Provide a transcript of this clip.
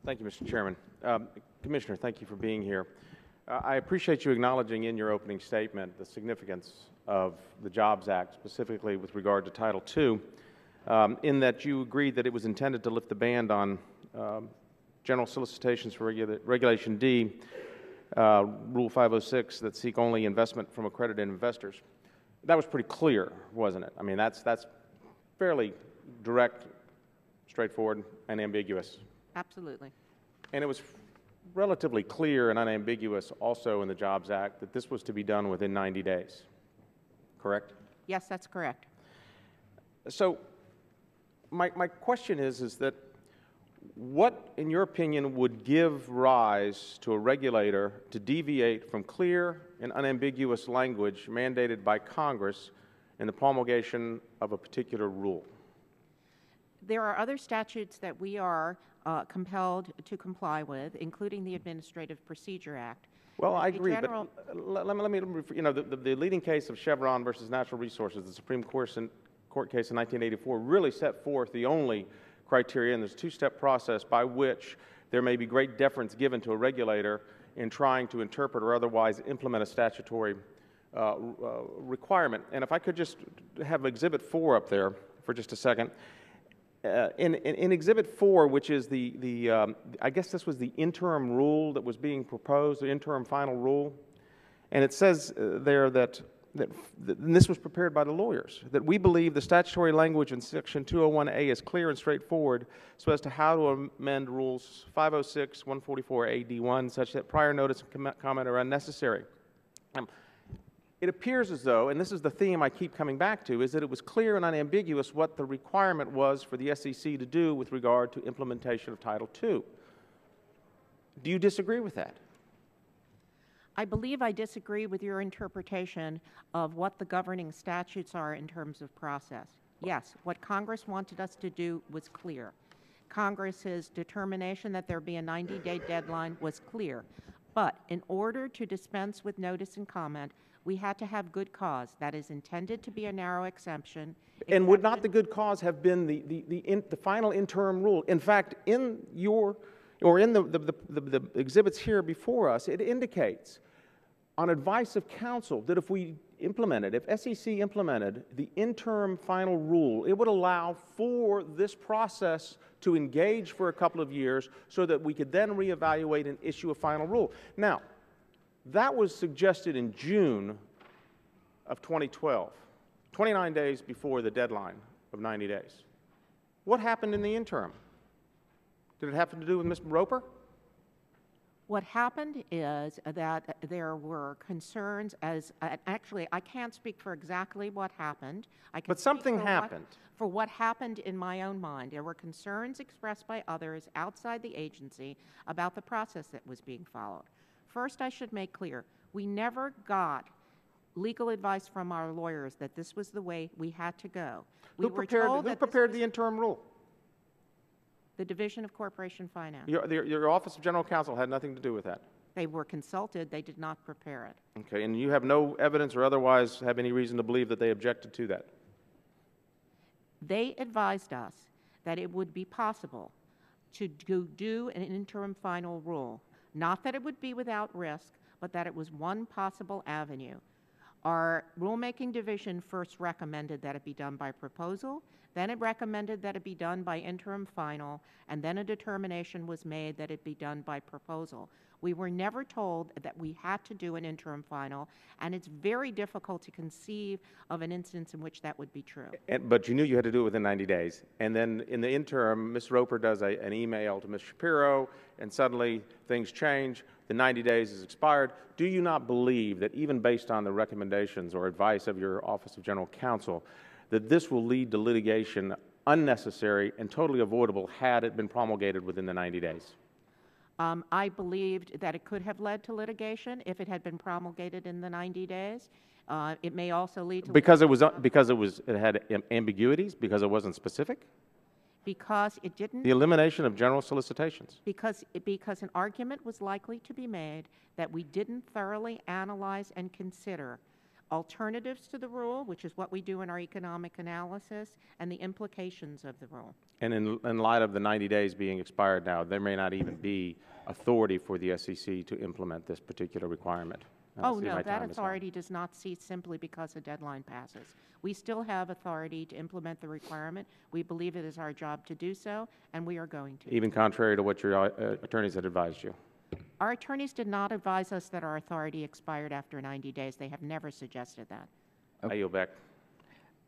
Thank you, Mr. Chairman. Commissioner, thank you for being here. I appreciate you acknowledging in your opening statement the significance of the Jobs Act, specifically with regard to Title II, in that you agreed that it was intended to lift the ban on general solicitations for Regulation D, Rule 506, that seek only investment from accredited investors. That was pretty clear, wasn't it? I mean, that's fairly direct, straightforward, and ambiguous. Absolutely. And it was relatively clear and unambiguous also in the Jobs Act that this was to be done within 90 days, correct? Yes, that's correct. So my question is that what, in your opinion, would give rise to a regulator to deviate from clear and unambiguous language mandated by Congress in the promulgation of a particular rule? There are other statutes that we are compelled to comply with, including the Administrative Procedure Act. Well, I agree, but let me, you know, the leading case of Chevron versus Natural Resources, the Supreme Court case in 1984, really set forth the only criteria, and there's a two-step process by which there may be great deference given to a regulator in trying to interpret or otherwise implement a statutory requirement. And if I could just have Exhibit 4 up there for just a second. In Exhibit 4, which is I guess this was the interim rule that was being proposed, the interim final rule, and it says there that and this was prepared by the lawyers, that we believe the statutory language in Section 201A is clear and straightforward so as to how to amend Rules 506, 144A-D1 such that prior notice and comment are unnecessary. It appears as though, and this is the theme I keep coming back to, is that it was clear and unambiguous what the requirement was for the SEC to do with regard to implementation of Title II. Do you disagree with that? I believe I disagree with your interpretation of what the governing statutes are in terms of process. Yes, what Congress wanted us to do was clear. Congress's determination that there be a 90-day deadline was clear. But in order to dispense with notice and comment, we had to have good cause. That is intended to be a narrow exemption. And would not the good cause have been the final interim rule? In fact, in the exhibits here before us, it indicates on advice of counsel that if we implemented, if SEC implemented the interim final rule, it would allow for this process to engage for a couple of years so that we could then reevaluate and issue a final rule. Now, that was suggested in June of 2012, 29 days before the deadline of 90 days. What happened in the interim? Did it have to do with Ms. Roper? What happened is that there were concerns actually, I can't speak for exactly what happened. But something happened. For what happened in my own mind. There were concerns expressed by others outside the agency about the process that was being followed. First, I should make clear, we never got legal advice from our lawyers that this was the way we had to go. Who prepared the interim rule? The Division of Corporation Finance. Your Office of General Counsel had nothing to do with that? They were consulted. They did not prepare it. Okay, and you have no evidence or otherwise have any reason to believe that they objected to that? They advised us that it would be possible to do an interim final rule. Not that it would be without risk, but that it was one possible avenue. Our rulemaking division first recommended that it be done by proposal, then it recommended that it be done by interim final, and then a determination was made that it be done by proposal. We were never told that we had to do an interim final, and it's very difficult to conceive of an instance in which that would be true. But you knew you had to do it within 90 days. And then in the interim, Ms. Roper does an email to Ms. Shapiro, and suddenly things change. The 90 days is expired. Do you not believe that even based on the recommendations or advice of your Office of General Counsel, that this will lead to litigation unnecessary and totally avoidable had it been promulgated within the 90 days? I believed that it could have led to litigation if it had been promulgated in the 90 days. It may also lead to because it had ambiguities, because it wasn't specific. Because it didn't. The elimination of general solicitations. Because an argument was likely to be made that we didn't thoroughly analyze and consider alternatives to the rule, which is what we do in our economic analysis, and the implications of the rule. And in light of the 90 days being expired now, there may not even be authority for the SEC to implement this particular requirement. I Oh, see no, my that time is up. authority does not cease simply because a deadline passes. We still have authority to implement the requirement. We believe it is our job to do so, and we are going to. Even contrary to what your attorneys had advised you. Our attorneys did not advise us that our authority expired after 90 days. They have never suggested that. I yield back.